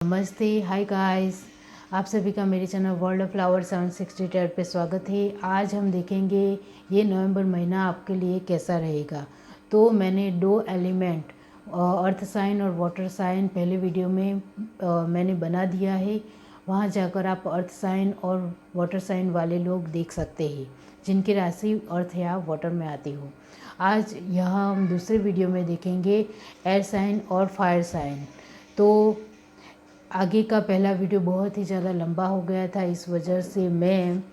नमस्ते, hi guys. आप सभी का मेरे चैनल वर्ल्ड ऑफ फ्लावर 760 पे स्वागत है। आज हम देखेंगे ये नवंबर महीना आपके लिए कैसा रहेगा। तो मैंने दो एलिमेंट अर्थ साइन और वाटर साइन पहले वीडियो में मैंने बना दिया है। वहाँ जाकर आप अर्थ साइन और वाटर साइन वाले लोग देख सकते हैं जिनकी राशि अर्थ या वाटर में आती हो। आज यहाँ हम दूसरे वीडियो में देखेंगे एयर साइन और फायर साइन। तो आगे का पहला वीडियो बहुत ही ज़्यादा लंबा हो गया था, इस वजह से मैं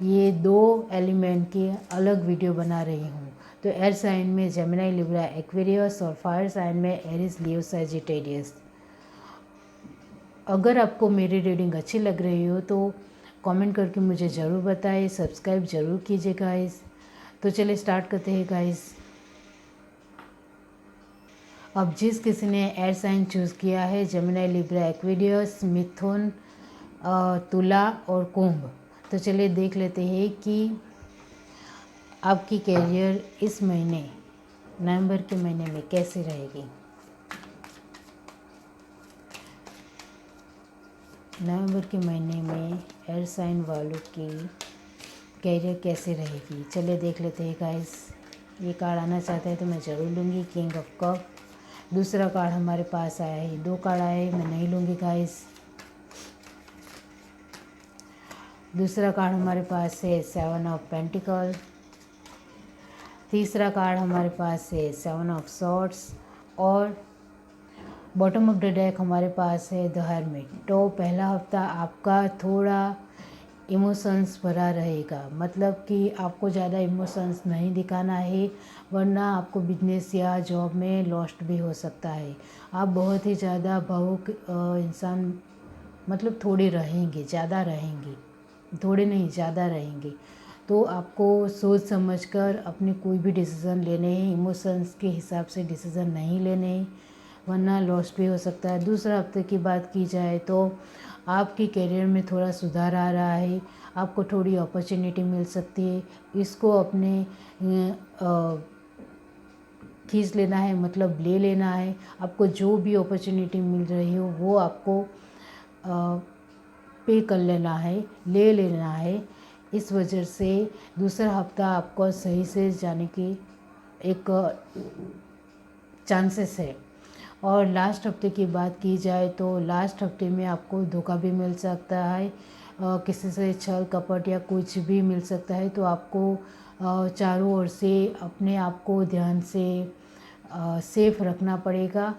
ये दो एलिमेंट के अलग वीडियो बना रही हूँ। तो एयर साइन में जेमिनी, लिब्रा, एक्वेरियस और फायर साइन में एरिस, लियो, सैजिटेरियस। अगर आपको मेरी रीडिंग अच्छी लग रही हो तो कमेंट करके मुझे ज़रूर बताएं, सब्सक्राइब ज़रूर कीजिए गाइस। तो चलिए स्टार्ट करते हैं गाइस। अब जिस किसी ने एयर साइन चूज़ किया है, जेमिनी, लिब्रा, एक्वेरियस, मिथुन, तुला और कुंभ, तो चलिए देख लेते हैं कि आपकी कैरियर इस महीने नवंबर के महीने में कैसी रहेगी। नवंबर के महीने में एयर साइन वालों की कैरियर कैसी रहेगी, चलिए देख लेते हैं गाइस। ये कार्ड आना चाहता है तो मैं ज़रूर लूँगी, किंग ऑफ कप। दूसरा कार्ड हमारे पास आया है, दो कार्ड आए, मैं नहीं लूँगी गाइस। दूसरा कार्ड हमारे पास है सेवन ऑफ पेंटिकल। तीसरा कार्ड हमारे पास है सेवन ऑफ सॉर्ड्स और बॉटम ऑफ द डेक हमारे पास है द हर्मिट। तो पहला हफ्ता आपका थोड़ा इमोशंस भरा रहेगा, मतलब कि आपको ज़्यादा इमोशंस नहीं दिखाना है, वरना आपको बिजनेस या जॉब में लॉस्ट भी हो सकता है। आप बहुत ही ज़्यादा भावुक इंसान, मतलब थोड़े रहेंगे, ज़्यादा रहेंगे, थोड़े नहीं ज़्यादा रहेंगे। तो आपको सोच समझकर अपने कोई भी डिसीज़न लेने हैं, इमोशंस के हिसाब से डिसीज़न नहीं लेने हैं, वरना लॉस भी हो सकता है। दूसरा हफ्ते की बात की जाए तो आपकी करियर में थोड़ा सुधार आ रहा है, आपको थोड़ी अपॉर्चुनिटी मिल सकती है। इसको अपने खींच लेना है, मतलब ले लेना है। आपको जो भी अपॉर्चुनिटी मिल रही हो वो आपको पे कर लेना है, ले लेना है। इस वजह से दूसरा हफ्ता आपको सही से जाने की एक चांसेस है। और लास्ट हफ्ते की बात की जाए तो लास्ट हफ्ते में आपको धोखा भी मिल सकता है, किसी से छल कपट या कुछ भी मिल सकता है। तो आपको चारों ओर से अपने आप को ध्यान से सेफ रखना पड़ेगा।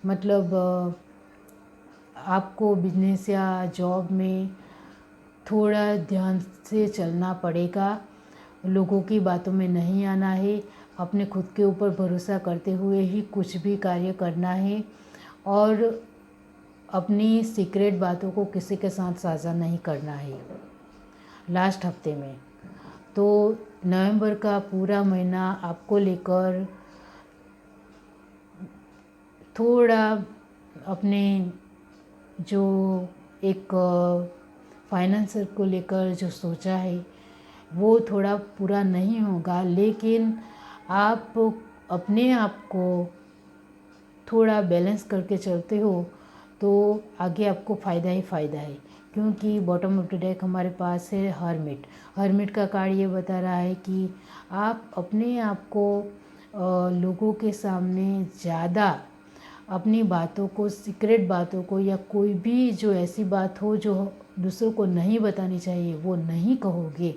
मतलब आपको बिजनेस या जॉब में थोड़ा ध्यान से चलना पड़ेगा, लोगों की बातों में नहीं आना है, अपने खुद के ऊपर भरोसा करते हुए ही कुछ भी कार्य करना है और अपनी सीक्रेट बातों को किसी के साथ साझा नहीं करना है लास्ट हफ्ते में। तो नवंबर का पूरा महीना आपको लेकर थोड़ा अपने जो एक फाइनेंसर को लेकर जो सोचा है वो थोड़ा पूरा नहीं होगा, लेकिन आप अपने आप को थोड़ा बैलेंस करके चलते हो तो आगे आपको फ़ायदा ही फ़ायदा है। क्योंकि बॉटम ऑफ द डेक हमारे पास है हर्मिट। हर्मिट का कार्ड ये बता रहा है कि आप अपने आप को लोगों के सामने ज़्यादा अपनी बातों को, सीक्रेट बातों को, या कोई भी जो ऐसी बात हो जो दूसरों को नहीं बतानी चाहिए वो नहीं कहोगे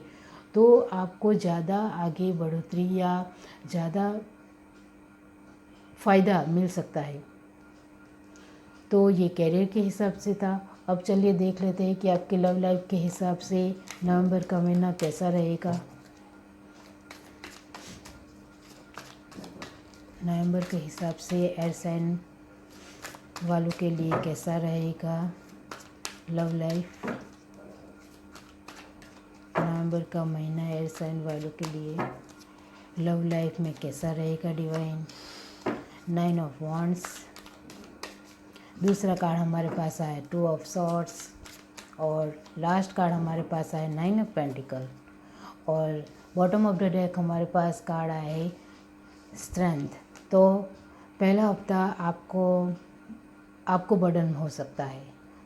तो आपको ज़्यादा आगे बढ़ोतरी या ज़्यादा फ़ायदा मिल सकता है। तो ये कैरियर के हिसाब से था। अब चलिए देख लेते हैं कि आपके लव लाइफ के हिसाब से नवंबर का महीना कैसा रहेगा। नवंबर के हिसाब से एयर साइन वालों के लिए कैसा रहेगा लव लाइफ। नवंबर का महीना एयर साइन वालों के लिए लव लाइफ में कैसा रहेगा डिवाइन। 9 of wands. दूसरा कार्ड हमारे पास आया 2 ऑफ सॉर्ड्स और लास्ट कार्ड हमारे पास आया 9 ऑफ पेंटिकल और बॉटम ऑफ द डेक हमारे पास कार्ड आया है स्ट्रेंथ। तो पहला हफ्ता आपको बर्डन हो सकता है,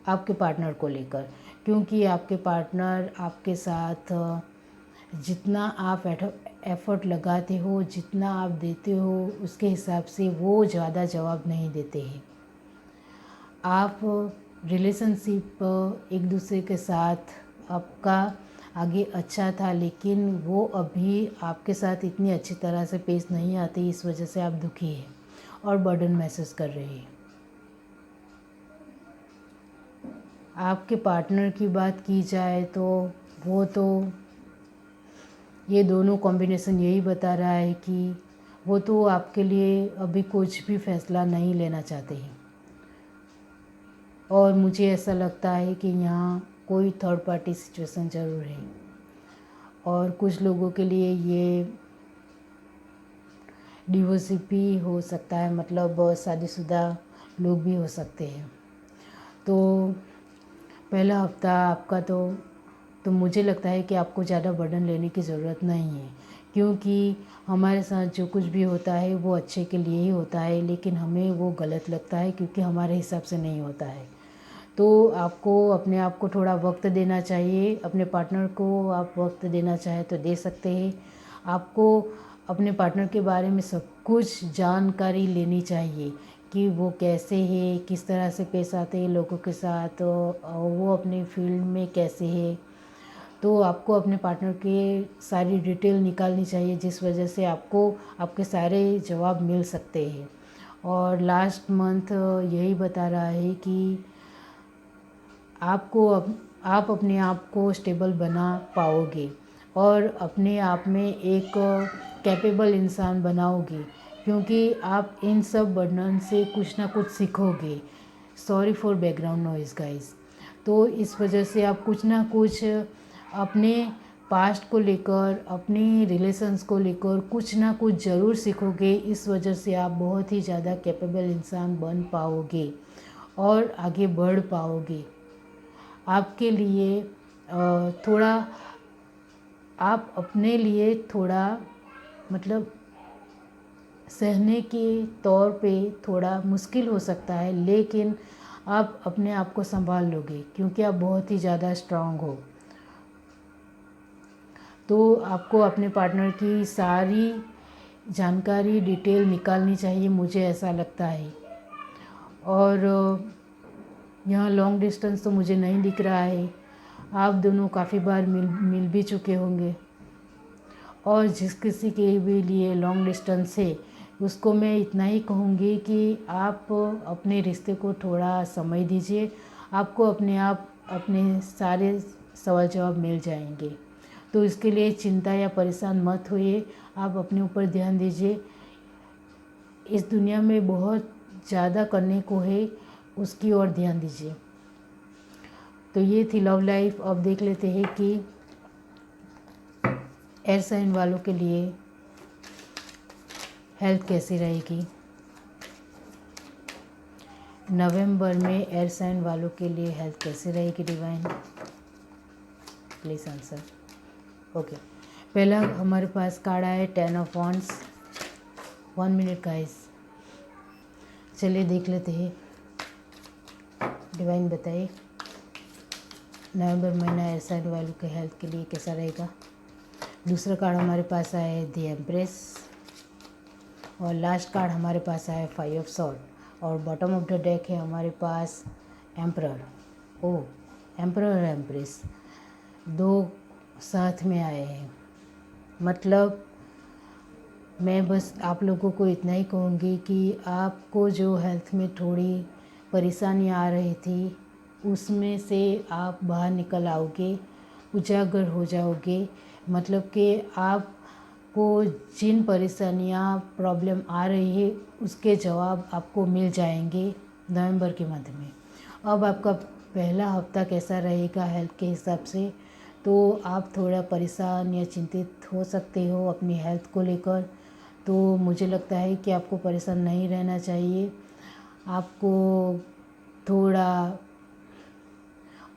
आपके पार्टनर को लेकर, क्योंकि आपके पार्टनर आपके साथ जितना आप एफर्ट लगाते हो, जितना आप देते हो, उसके हिसाब से वो ज़्यादा जवाब नहीं देते हैं। आप रिलेशनशिप एक दूसरे के साथ आपका आगे अच्छा था, लेकिन वो अभी आपके साथ इतनी अच्छी तरह से पेश नहीं आती, इस वजह से आप दुखी हैं और बर्डन महसूस कर रहे हैं। आपके पार्टनर की बात की जाए तो वो तो ये दोनों कॉम्बिनेशन यही बता रहा है कि वो तो आपके लिए अभी कुछ भी फैसला नहीं लेना चाहते हैं, और मुझे ऐसा लगता है कि यहाँ कोई थर्ड पार्टी सिचुएशन ज़रूर है, और कुछ लोगों के लिए ये डिवोर्स भी हो सकता है, मतलब शादीशुदा लोग भी हो सकते हैं। तो पहला हफ्ता आपका तो मुझे लगता है कि आपको ज़्यादा बर्डन लेने की ज़रूरत नहीं है, क्योंकि हमारे साथ जो कुछ भी होता है वो अच्छे के लिए ही होता है, लेकिन हमें वो गलत लगता है क्योंकि हमारे हिसाब से नहीं होता है। तो आपको अपने आप को थोड़ा वक्त देना चाहिए। अपने पार्टनर को आप वक्त देना चाहे तो दे सकते हैं। आपको अपने पार्टनर के बारे में सब कुछ जानकारी लेनी चाहिए कि वो कैसे है, किस तरह से पेश आते हैं लोगों के साथ, और वो अपने फील्ड में कैसे है। तो आपको अपने पार्टनर के सारी डिटेल निकालनी चाहिए, जिस वजह से आपको आपके सारे जवाब मिल सकते हैं। और लास्ट मंथ यही बता रहा है कि आप अपने आप को स्टेबल बना पाओगे और अपने आप में एक कैपेबल इंसान बनाओगे, क्योंकि आप इन सब बर्डन से कुछ ना कुछ सीखोगे। Sorry for background noise guys. तो इस वजह से आप कुछ ना कुछ अपने पास्ट को लेकर, अपनी रिलेशंस को लेकर कुछ ना कुछ ज़रूर सीखोगे। इस वजह से आप बहुत ही ज़्यादा कैपेबल इंसान बन पाओगे और आगे बढ़ पाओगे। आपके लिए थोड़ा, आप अपने लिए थोड़ा, मतलब सहने के तौर पे थोड़ा मुश्किल हो सकता है, लेकिन आप अपने आप को संभाल लोगे क्योंकि आप बहुत ही ज़्यादा स्ट्रांग हो। तो आपको अपने पार्टनर की सारी जानकारी, डिटेल निकालनी चाहिए, मुझे ऐसा लगता है। और यहाँ लॉन्ग डिस्टेंस तो मुझे नहीं दिख रहा है। आप दोनों काफ़ी बार मिल भी चुके होंगे, और जिस किसी के भी लिए लॉन्ग डिस्टेंस है उसको मैं इतना ही कहूँगी कि आप अपने रिश्ते को थोड़ा समय दीजिए। आपको अपने आप अपने सारे सवाल जवाब मिल जाएंगे। तो इसके लिए चिंता या परेशान मत होइए, आप अपने ऊपर ध्यान दीजिए। इस दुनिया में बहुत ज़्यादा करने को है, उसकी ओर ध्यान दीजिए। तो ये थी लव लाइफ। अब देख लेते हैं कि एयर साइन वालों के लिए हेल्थ कैसी रहेगी। नवंबर में एयर साइन वालों के लिए हेल्थ कैसी रहेगी डिवाइन, प्लीज़ आंसर। ओके, पहला हमारे पास कार्ड आया 10 ऑफ वॉन्ड्स। 1 मिनट गाइस, चलिए देख लेते हैं। डिवाइन बताइए नवंबर महीना एयर साइन वालों के हेल्थ के लिए कैसा रहेगा। दूसरा कार्ड हमारे पास आया है द एम्प्रेस, और लास्ट कार्ड हमारे पास आया है 5 ऑफ सॉर्ड, और बॉटम ऑफ द डेक है हमारे पास एम्परर। ओ, एम्परर और एम्प्रेस दो साथ में आए हैं। मतलब मैं बस आप लोगों को इतना ही कहूँगी कि आपको जो हेल्थ में थोड़ी परेशानी आ रही थी उसमें से आप बाहर निकल आओगे, उजागर हो जाओगे। मतलब कि आपको जिन परेशानियाँ, प्रॉब्लम आ रही है उसके जवाब आपको मिल जाएंगे नवंबर के मध्य में। अब आपका पहला हफ्ता कैसा रहेगा हेल्थ के हिसाब से, तो आप थोड़ा परेशान या चिंतित हो सकते हो अपनी हेल्थ को लेकर। तो मुझे लगता है कि आपको परेशान नहीं रहना चाहिए। आपको थोड़ा,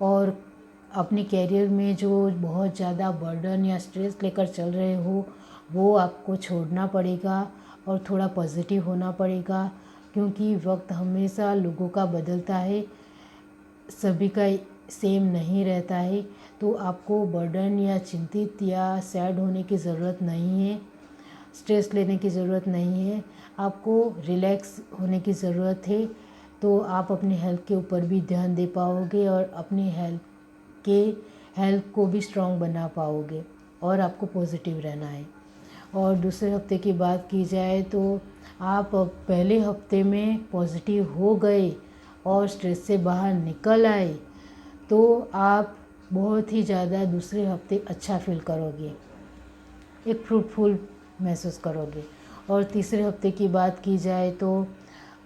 और अपने कैरियर में जो बहुत ज़्यादा बर्डन या स्ट्रेस लेकर चल रहे हो वो आपको छोड़ना पड़ेगा और थोड़ा पॉजिटिव होना पड़ेगा, क्योंकि वक्त हमेशा लोगों का बदलता है। सभी का सेम नहीं रहता है, तो आपको बर्डन या चिंतित या सैड होने की ज़रूरत नहीं है, स्ट्रेस लेने की ज़रूरत नहीं है। आपको रिलैक्स होने की ज़रूरत है। तो आप अपनी हेल्थ के ऊपर भी ध्यान दे पाओगे और अपनी हेल्थ को भी स्ट्रॉन्ग बना पाओगे, और आपको पॉजिटिव रहना है। और दूसरे हफ्ते की बात की जाए तो आप पहले हफ्ते में पॉजिटिव हो गए और स्ट्रेस से बाहर निकल आए तो आप बहुत ही ज़्यादा दूसरे हफ्ते अच्छा फील करोगे, एक फ्रूटफुल महसूस करोगे। और तीसरे हफ्ते की बात की जाए तो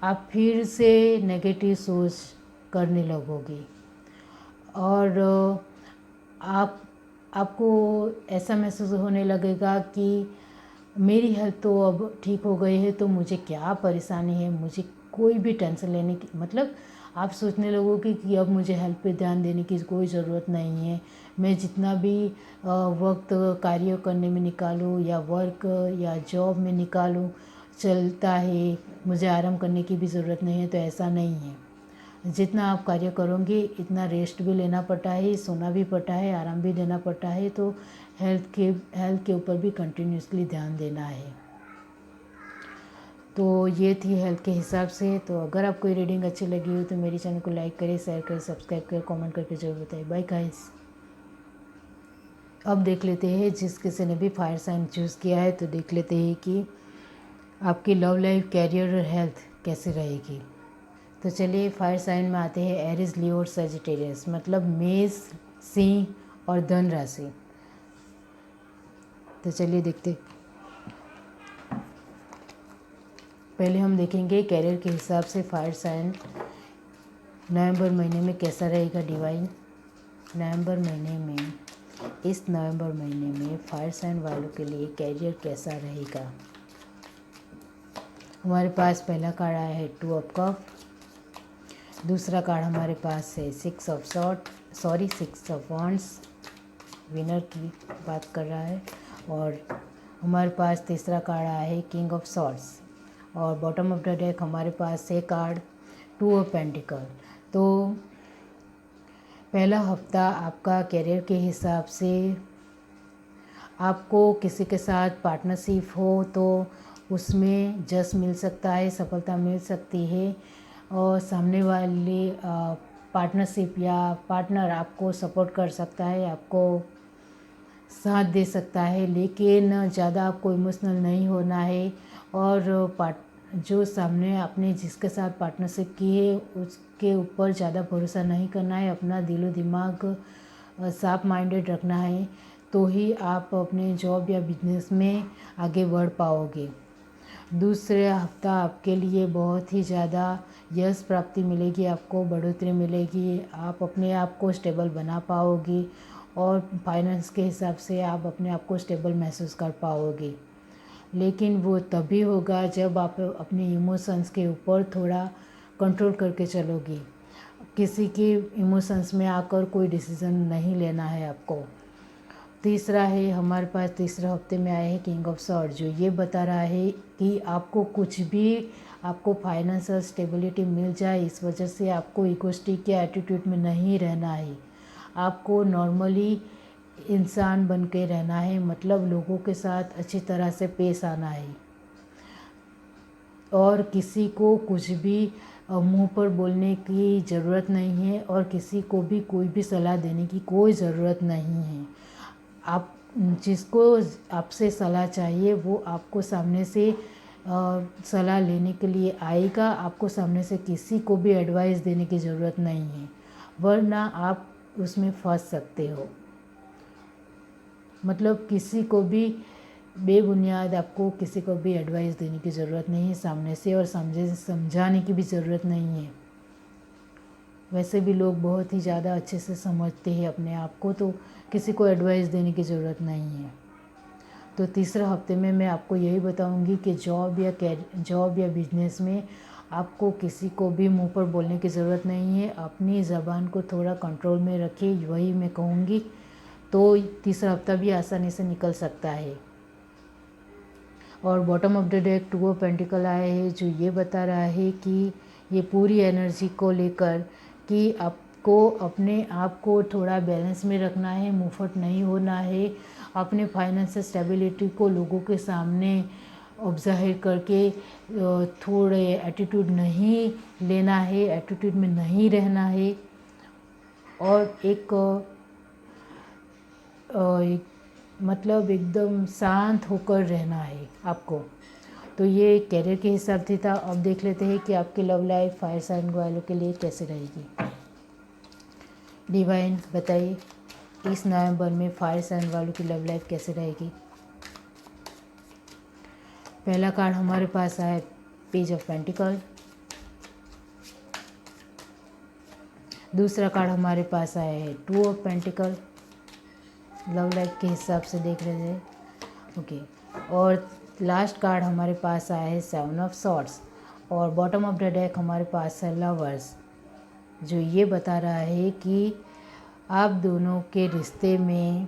आप फिर से नेगेटिव सोच करने लगोगे, और आपको ऐसा महसूस होने लगेगा कि मेरी हेल्थ तो अब ठीक हो गई है, तो मुझे क्या परेशानी है, मुझे कोई भी टेंशन लेने की, मतलब आप सोचने लगोगे कि अब मुझे हेल्थ पे ध्यान देने की कोई ज़रूरत नहीं है। मैं जितना भी वक्त कार्य करने में निकालूँ या वर्क या जॉब में निकालूँ चलता है, मुझे आराम करने की भी ज़रूरत नहीं है। तो ऐसा नहीं है, जितना आप कार्य करोगे इतना रेस्ट भी लेना पड़ता है, सोना भी पड़ता है, आराम भी लेना पड़ता है। तो हेल्थ के ऊपर भी कंटिन्यूसली ध्यान देना है। तो ये थी हेल्थ के हिसाब से। तो अगर आपको ये रीडिंग अच्छी लगी हो तो मेरे चैनल को लाइक करें, शेयर करें, सब्सक्राइब करें, कमेंट करके जरूर बताएं। Bye guys. अब देख लेते हैं, जिस किसी ने भी फायर साइन चूज़ किया है तो देख लेते हैं कि आपकी लव लाइफ, कैरियर और हेल्थ कैसे रहेगी। तो चलिए फायर साइन में आते हैं एरिस, लियो और सजिटेरियस, मतलब मेष, सिंह और धन राशि। तो चलिए देखते, पहले हम देखेंगे कैरियर के हिसाब से फायर साइन नवंबर महीने में कैसा रहेगा डिवाइन। नवंबर महीने में, इस नवंबर महीने में फायर साइन वालों के लिए कैरियर कैसा रहेगा। हमारे पास पहला कार्ड आया है 2 ऑफ कप, दूसरा कार्ड हमारे पास है 6 ऑफ वॉन्ड्स, विनर की बात कर रहा है। और हमारे पास तीसरा कार्ड आया है किंग ऑफ सॉर्ड्स, और बॉटम ऑफ द डेक हमारे पास है कार्ड 2 ऑफ पेंटिकल। तो पहला हफ्ता आपका कैरियर के हिसाब से आपको किसी के साथ पार्टनरशिप हो तो उसमें जस मिल सकता है, सफलता मिल सकती है, और सामने वाले पार्टनरशिप या पार्टनर आपको सपोर्ट कर सकता है, आपको साथ दे सकता है, लेकिन ज़्यादा आपको इमोशनल नहीं होना है। और जो सामने आपने जिसके साथ पार्टनरशिप की है उसके ऊपर ज़्यादा भरोसा नहीं करना है, अपना दिलो दिमाग साफ माइंडेड रखना है, तो ही आप अपने जॉब या बिजनेस में आगे बढ़ पाओगे। दूसरे हफ्ता आपके लिए बहुत ही ज़्यादा यश प्राप्ति मिलेगी, आपको बढ़ोतरी मिलेगी, आप अपने आप को स्टेबल बना पाओगे, और फाइनेंस के हिसाब से आप अपने आप को स्टेबल महसूस कर पाओगे। लेकिन वो तभी होगा जब आप अपने इमोशंस के ऊपर थोड़ा कंट्रोल करके चलोगे। किसी के इमोशंस में आकर कोई डिसीज़न नहीं लेना है आपको। तीसरा है हमारे पास, तीसरे हफ्ते में आया है किंग ऑफ सॉर्ड, जो ये बता रहा है कि आपको कुछ भी, आपको फाइनेंशियल स्टेबिलिटी मिल जाए, इस वजह से आपको इगोस्टिक के एटीट्यूड में नहीं रहना है। आपको नॉर्मली इंसान बन के रहना है, मतलब लोगों के साथ अच्छी तरह से पेश आना है, और किसी को कुछ भी मुंह पर बोलने की ज़रूरत नहीं है, और किसी को भी कोई भी सलाह देने की कोई ज़रूरत नहीं है। आप जिसको आपसे सलाह चाहिए वो आपको सामने से सलाह लेने के लिए आएगा, आपको सामने से किसी को भी एडवाइस देने की ज़रूरत नहीं है, वरना आप उसमें फंस सकते हो। मतलब किसी को भी बेबुनियाद आपको किसी को भी एडवाइस देने की ज़रूरत नहीं है सामने से, और समझाने की भी ज़रूरत नहीं है। वैसे भी लोग बहुत ही ज़्यादा अच्छे से समझते हैं अपने आप को, तो किसी को एडवाइस देने की ज़रूरत नहीं है। तो तीसरे हफ्ते में मैं आपको यही बताऊंगी कि जॉब या बिजनेस में आपको किसी को भी मुंह पर बोलने की ज़रूरत नहीं है, अपनी ज़बान को थोड़ा कंट्रोल में रखिए, वही मैं कहूँगी। तो तीसरा हफ्ता भी आसानी से निकल सकता है। और bottom of the deck 2 of pentacle आया है, जो ये बता रहा है कि ये पूरी एनर्जी को लेकर कि आप आपको अपने आप को थोड़ा बैलेंस में रखना है, मुफट नहीं होना है। अपने फाइनेंशियल स्टेबिलिटी को लोगों के सामने ज़ाहिर करके थोड़े एटीट्यूड नहीं लेना है, एटीट्यूड में नहीं रहना है और एक मतलब एकदम शांत होकर रहना है आपको। तो ये कैरियर के हिसाब से था। अब देख लेते हैं कि आपकी लव लाइफ फायर साइन वालों के लिए कैसे रहेगी। डिवाइन बताइए इस नवंबर में फायर साइन वालों की लव लाइफ कैसे रहेगी। पहला कार्ड हमारे पास आया पेज ऑफ पेंटिकल। दूसरा कार्ड हमारे पास आया है two of pentacle. Love life के हिसाब से देख रहे थे, ओके। और लास्ट कार्ड हमारे पास आया है सेवन ऑफ सॉर्ड्स और बॉटम ऑफ द डेक हमारे पास है लवर्स, जो ये बता रहा है कि आप दोनों के रिश्ते में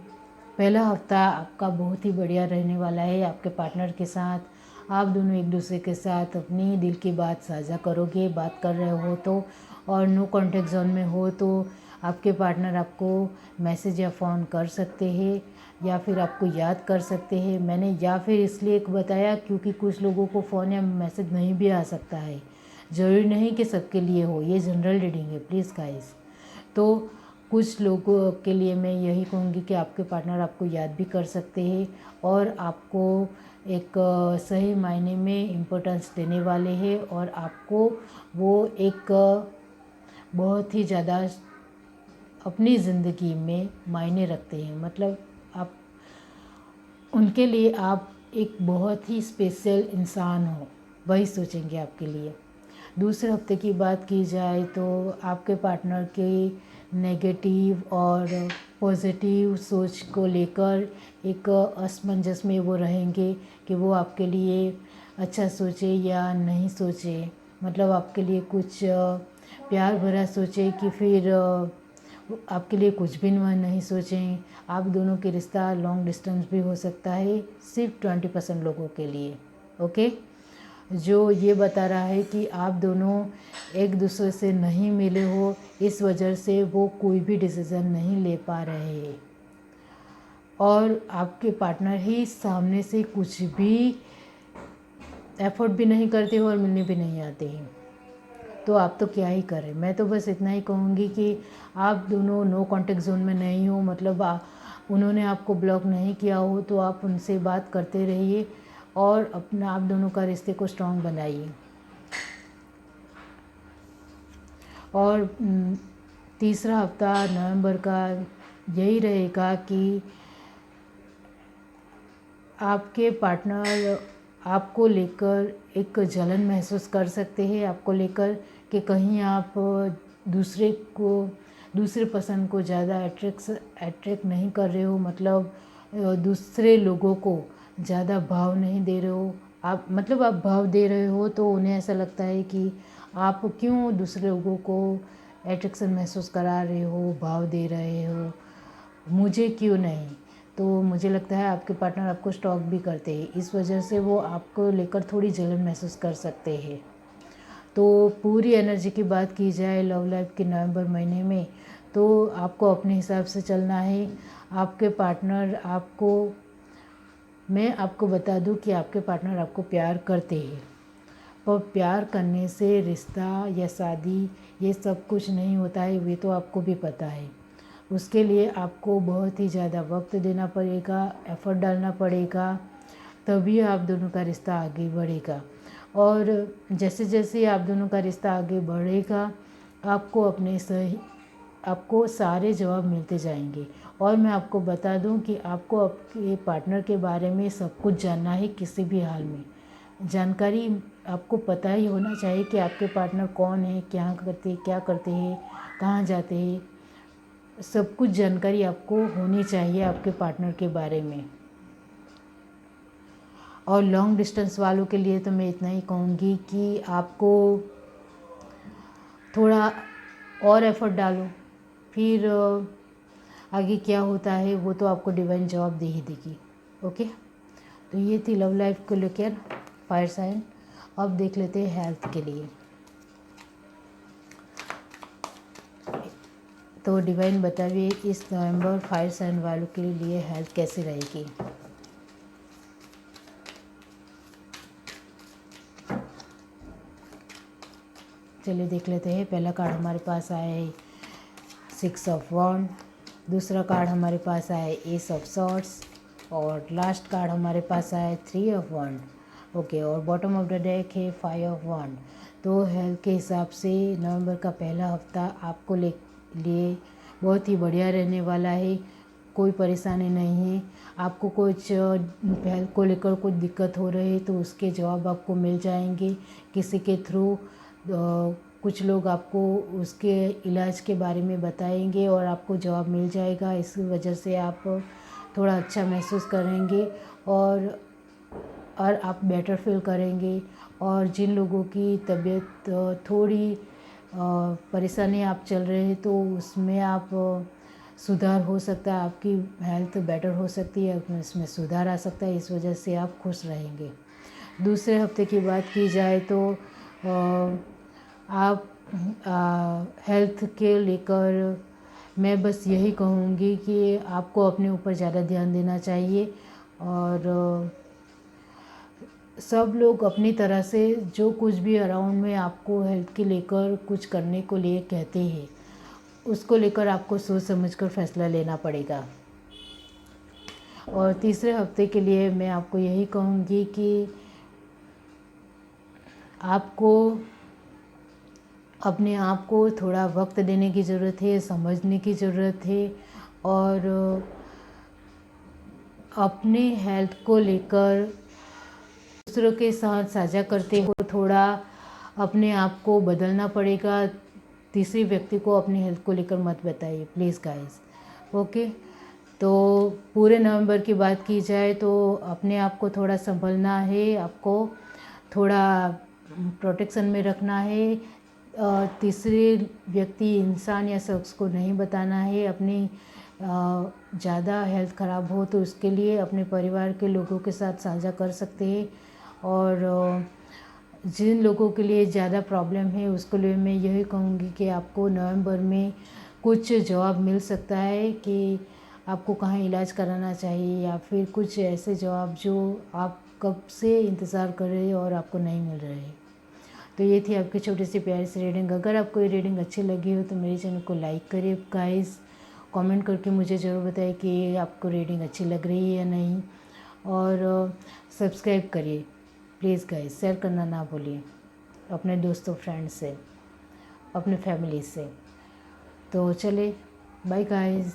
पहला हफ्ता आपका बहुत ही बढ़िया रहने वाला है। आपके पार्टनर के साथ आप दोनों एक दूसरे के साथ अपनी दिल की बात साझा करोगे, बात कर रहे हो तो, और नो कॉन्टेक्ट जोन में हो तो आपके पार्टनर आपको मैसेज या फ़ोन कर सकते हैं या फिर आपको याद कर सकते हैं। मैंने या फिर इसलिए बताया क्योंकि कुछ लोगों को फ़ोन या मैसेज नहीं भी आ सकता है, ज़रूरी नहीं कि सबके लिए हो, ये जनरल रीडिंग है प्लीज़ गाइस। तो कुछ लोगों के लिए मैं यही कहूँगी कि आपके पार्टनर आपको याद भी कर सकते हैं और आपको एक सही मायने में इम्पोर्टेंस देने वाले हैं और आपको वो एक बहुत ही ज़्यादा अपनी ज़िंदगी में मायने रखते हैं। मतलब आप उनके लिए आप एक बहुत ही स्पेशल इंसान हो, वही सोचेंगे आपके लिए। दूसरे हफ्ते की बात की जाए तो आपके पार्टनर के नेगेटिव और पॉजिटिव सोच को लेकर एक असमंजस में वो रहेंगे कि वो आपके लिए अच्छा सोचे या नहीं सोचे, मतलब आपके लिए कुछ प्यार भरा सोचे कि फिर आपके लिए कुछ भी नहीं सोचें। आप दोनों के रिश्ता लॉन्ग डिस्टेंस भी हो सकता है, सिर्फ 20% लोगों के लिए, ओके। जो ये बता रहा है कि आप दोनों एक दूसरे से नहीं मिले हो, इस वजह से वो कोई भी डिसीज़न नहीं ले पा रहे हैं और आपके पार्टनर ही सामने से कुछ भी एफर्ट भी नहीं करते हो और मिलने भी नहीं आते हैं। तो आप तो क्या ही करें। मैं तो बस इतना ही कहूँगी कि आप दोनों नो कॉन्टेक्ट जोन में नहीं हो, मतलब उन्होंने आपको ब्लॉक नहीं किया हो तो आप उनसे बात करते रहिए और अपना आप दोनों का रिश्ते को स्ट्रॉन्ग बनाइए। और तीसरा हफ्ता नवंबर का यही रहेगा कि आपके पार्टनर आपको लेकर एक जलन महसूस कर सकते हैं, आपको लेकर कि कहीं आप दूसरे पसंद को ज़्यादा अट्रैक्ट नहीं कर रहे हो, मतलब दूसरे लोगों को ज़्यादा भाव नहीं दे रहे हो। आप मतलब आप भाव दे रहे हो तो उन्हें ऐसा लगता है कि आप क्यों दूसरे लोगों को अट्रैक्शन महसूस करा रहे हो, भाव दे रहे हो, मुझे क्यों नहीं। तो मुझे लगता है आपके पार्टनर आपको स्टॉक भी करते हैं, इस वजह से वो आपको लेकर थोड़ी जलन महसूस कर सकते हैं। तो पूरी एनर्जी की बात की जाए लव लाइफ के नवंबर महीने में तो आपको अपने हिसाब से चलना है। आपके पार्टनर मैं आपको बता दूं कि आपके पार्टनर आपको प्यार करते हैं, पर प्यार करने से रिश्ता या शादी ये सब कुछ नहीं होता है, ये तो आपको भी पता है। उसके लिए आपको बहुत ही ज़्यादा वक्त देना पड़ेगा, एफर्ट डालना पड़ेगा, तभी आप दोनों का रिश्ता आगे बढ़ेगा। और जैसे जैसे आप दोनों का रिश्ता आगे बढ़ेगा आपको सारे जवाब मिलते जाएंगे। और मैं आपको बता दूं कि आपको आपके पार्टनर के बारे में सब कुछ जानना है, किसी भी हाल में जानकारी आपको पता ही होना चाहिए कि आपके पार्टनर कौन है, क्या करते हैं, कहाँ जाते हैं, सब कुछ जानकारी आपको होनी चाहिए आपके पार्टनर के बारे में। और लॉन्ग डिस्टेंस वालों के लिए तो मैं इतना ही कहूँगी कि आपको थोड़ा और एफर्ट डालो, फिर आगे क्या होता है वो तो आपको डिवाइन जवाब दे ही देगी, ओके। तो ये थी लव लाइफ को लेकर फायर साइन। अब देख लेते हैं हेल्थ के लिए। तो डिवाइन बताइए इस नवंबर फायर साइन वालों के लिए हेल्थ कैसी रहेगी। चलिए देख लेते हैं। पहला कार्ड हमारे पास आया है 6 ऑफ वॉन्ड, दूसरा कार्ड हमारे पास आया है एस ऑफ सॉर्ड्स और लास्ट कार्ड हमारे पास आया है 3 ऑफ वॉन्ड। ओके, और बॉटम ऑफ द डेक है 5 ऑफ वॉन्ड। तो हेल्थ के हिसाब से नवंबर का पहला हफ्ता आपको लिए बहुत ही बढ़िया रहने वाला है। कोई परेशानी नहीं है। आपको कुछ हेल्थ को लेकर कुछ दिक्कत हो रही है तो उसके जवाब आपको मिल जाएंगे किसी के थ्रू। कुछ लोग आपको उसके इलाज के बारे में बताएंगे और आपको जवाब मिल जाएगा। इस वजह से आप थोड़ा अच्छा महसूस करेंगे और आप बेटर फील करेंगे। और जिन लोगों की तबीयत थोड़ी परेशानी आप चल रहे हैं तो उसमें आप सुधार हो सकता है, आपकी हेल्थ बेटर हो सकती है, इसमें सुधार आ सकता है। इस वजह से आप खुश रहेंगे। दूसरे हफ्ते की बात की जाए तो आप हेल्थ के लेकर मैं बस यही कहूँगी कि आपको अपने ऊपर ज़्यादा ध्यान देना चाहिए। और सब लोग अपनी तरह से जो कुछ भी अराउंड में आपको हेल्थ के लेकर कुछ करने को लिए कहते हैं उसको लेकर आपको सोच समझकर फैसला लेना पड़ेगा। और तीसरे हफ्ते के लिए मैं आपको यही कहूँगी कि आपको अपने आप को थोड़ा वक्त देने की ज़रूरत है, समझने की ज़रूरत है। और अपने हेल्थ को लेकर दूसरों के साथ साझा करते हो थोड़ा अपने आप को बदलना पड़ेगा। तीसरे व्यक्ति को अपनी हेल्थ को लेकर मत बताइए प्लीज़ गाइस। ओके, तो पूरे नवंबर की बात की जाए तो अपने आप को थोड़ा संभलना है, आपको थोड़ा प्रोटेक्शन में रखना है। तीसरे व्यक्ति इंसान या शख्स को नहीं बताना है। अपनी ज़्यादा हेल्थ ख़राब हो तो उसके लिए अपने परिवार के लोगों के साथ साझा कर सकते हैं। और जिन लोगों के लिए ज़्यादा प्रॉब्लम है उसके लिए मैं यही कहूँगी कि आपको नवंबर में कुछ जवाब मिल सकता है कि आपको कहाँ इलाज कराना चाहिए या फिर कुछ ऐसे जवाब जो आप कब से इंतज़ार कर रहे हैं और आपको नहीं मिल रहे हैं। तो ये थी आपकी छोटी सी प्यारी सी रीडिंग। अगर आपको ये रीडिंग अच्छी लगी हो तो मेरे चैनल को लाइक करिए गाइस। कमेंट करके मुझे ज़रूर बताइए कि आपको रीडिंग अच्छी लग रही है या नहीं। और सब्सक्राइब करिए प्लीज़ गाइस। शेयर करना ना भूलिए अपने दोस्तों फ्रेंड से, अपने फैमिली से। तो चले बाय गाइस।